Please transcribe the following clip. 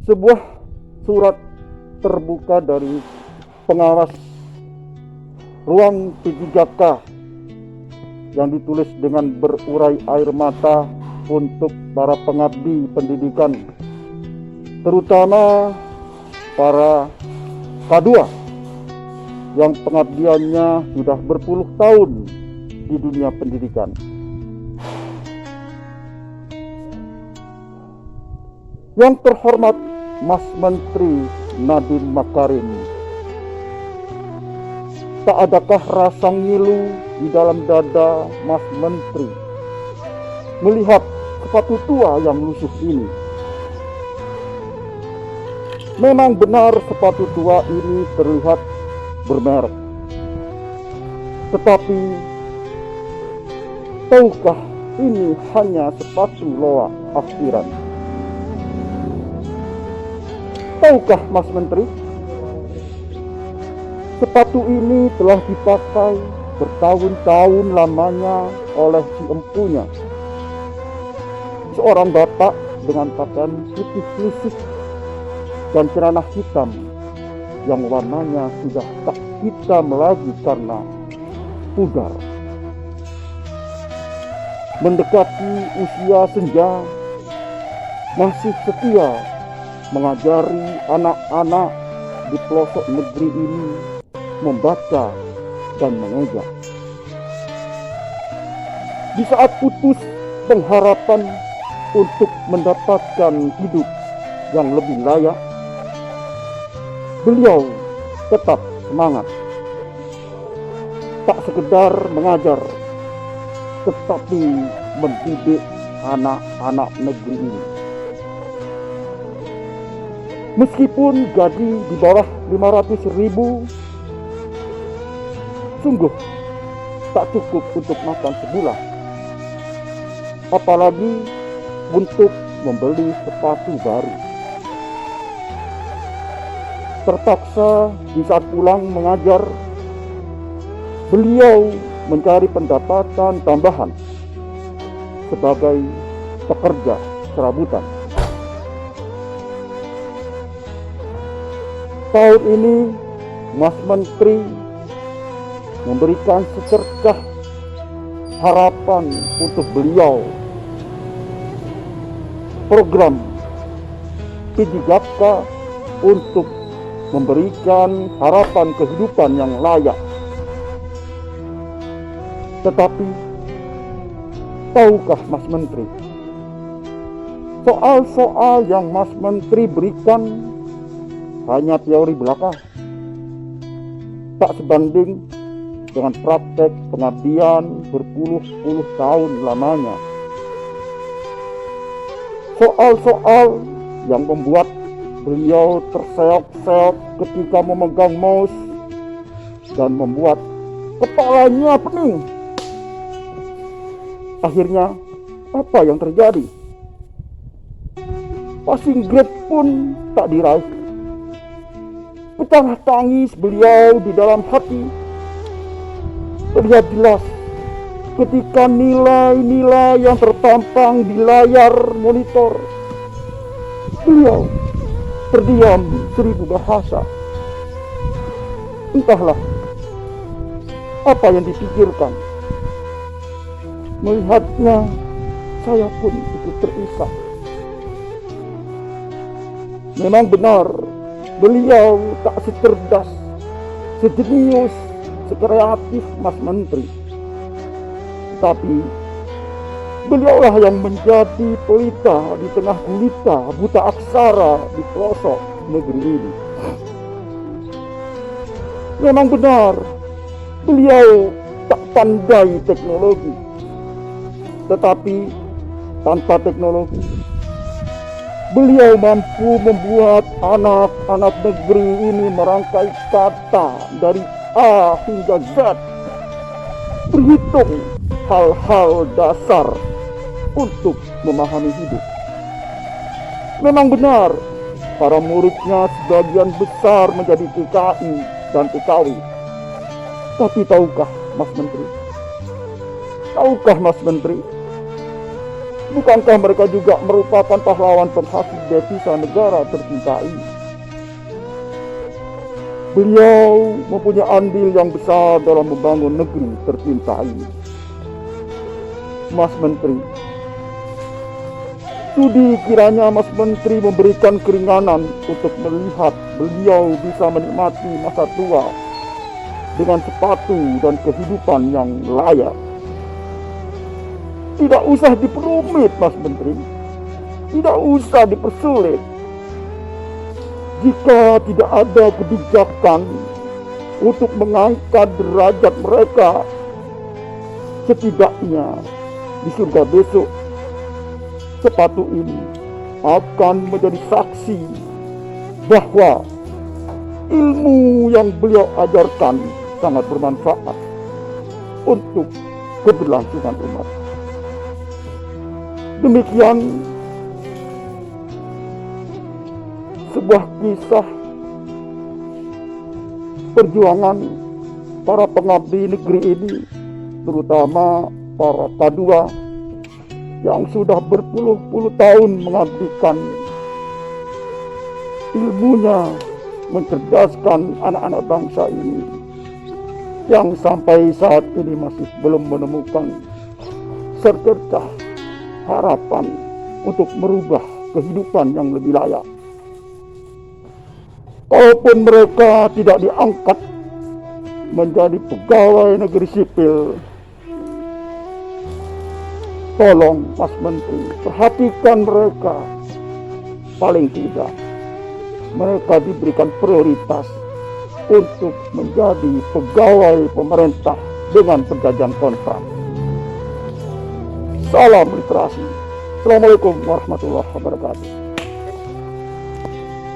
Sebuah surat terbuka dari pengawas ruang P3K yang ditulis dengan berurai air mata untuk para pengabdi pendidikan, terutama para K2 yang pengabdiannya sudah berpuluh tahun di dunia pendidikan. Yang terhormat Mas Menteri Nadiem Makarim, tak adakah rasa ngilu di dalam dada Mas Menteri melihat sepatu tua yang lusuh ini? Memang benar sepatu tua ini terlihat bermerek, tetapi tahukah ini hanya sepatu loa akhiran? Tahukah Mas Menteri, sepatu ini telah dipakai bertahun-tahun lamanya oleh si empunya, seorang bapak dengan pakaian putih lisik dan celana hitam yang warnanya sudah tak hitam lagi karena pudar. Mendekati usia senja, masih setia mengajari anak-anak di pelosok negeri ini membaca dan mengeja. Di saat putus pengharapan untuk mendapatkan hidup yang lebih layak, beliau tetap semangat. Tak sekedar mengajar, tetapi mendidik anak-anak negeri ini. Meskipun gaji di bawah 500.000, sungguh tak cukup untuk makan sebulan, apalagi untuk membeli sepatu baru. Terpaksa di saat pulang mengajar, beliau mencari pendapatan tambahan sebagai pekerja serabutan. Tahun ini Mas Menteri memberikan secercah harapan untuk beliau. Program P3K untuk memberikan harapan kehidupan yang layak. Tetapi tahukah Mas Menteri, soal-soal yang Mas Menteri berikan hanya teori belaka, tak sebanding dengan praktek pengabdian berpuluh-puluh tahun lamanya. Soal-soal yang membuat beliau terseok-seok ketika memegang mouse dan membuat kepalanya pening. Akhirnya apa yang terjadi? Passing grade pun tak diraih. Pecah tangis beliau di dalam hati terlihat jelas ketika nilai-nilai yang terpampang di layar monitor. Beliau terdiam 1000 bahasa. Entahlah apa yang dipikirkan. Melihatnya, saya pun ikut terisak. Memang benar, beliau tak secerdas, sejenius, sekreatif Mas Menteri. Tapi beliaulah yang menjadi pelita di tengah gulita buta aksara di pelosok negeri ini. Memang benar, beliau tak pandai teknologi. Tetapi tanpa teknologi, beliau mampu membuat anak-anak negeri ini merangkai kata dari A hingga Z, berhitung hal-hal dasar untuk memahami hidup. Memang benar, para muridnya sebagian besar menjadi TKI dan TKW. Tapi tahukah Mas Menteri? Tahukah Mas Menteri? Bukankah mereka juga merupakan pahlawan penghasil devisa negara tercinta ini? Beliau mempunyai andil yang besar dalam membangun negeri tercinta ini. Mas Menteri, sudi kiranya Mas Menteri memberikan keringanan untuk melihat beliau bisa menikmati masa tua dengan sepatu dan kehidupan yang layak. Tidak usah diperumit, Mas Menteri. Tidak usah dipersulit. Jika tidak ada kebijakan untuk mengangkat derajat mereka, setidaknya di surga besok, sepatu ini akan menjadi saksi bahwa ilmu yang beliau ajarkan sangat bermanfaat untuk keberlangsungan umat. Demikian sebuah kisah perjuangan para pengabdi negeri ini, terutama para K2 yang sudah berpuluh-puluh tahun mengabdikan ilmunya mencerdaskan anak-anak bangsa ini yang sampai saat ini masih belum menemukan secercah harapan untuk merubah kehidupan yang lebih layak. Kalaupun mereka tidak diangkat menjadi pegawai negeri sipil, tolong Mas Menteri perhatikan mereka. Paling tidak mereka diberikan prioritas untuk menjadi pegawai pemerintah dengan perjanjian kontrak. Salam literasi. Assalamualaikum warahmatullahi wabarakatuh.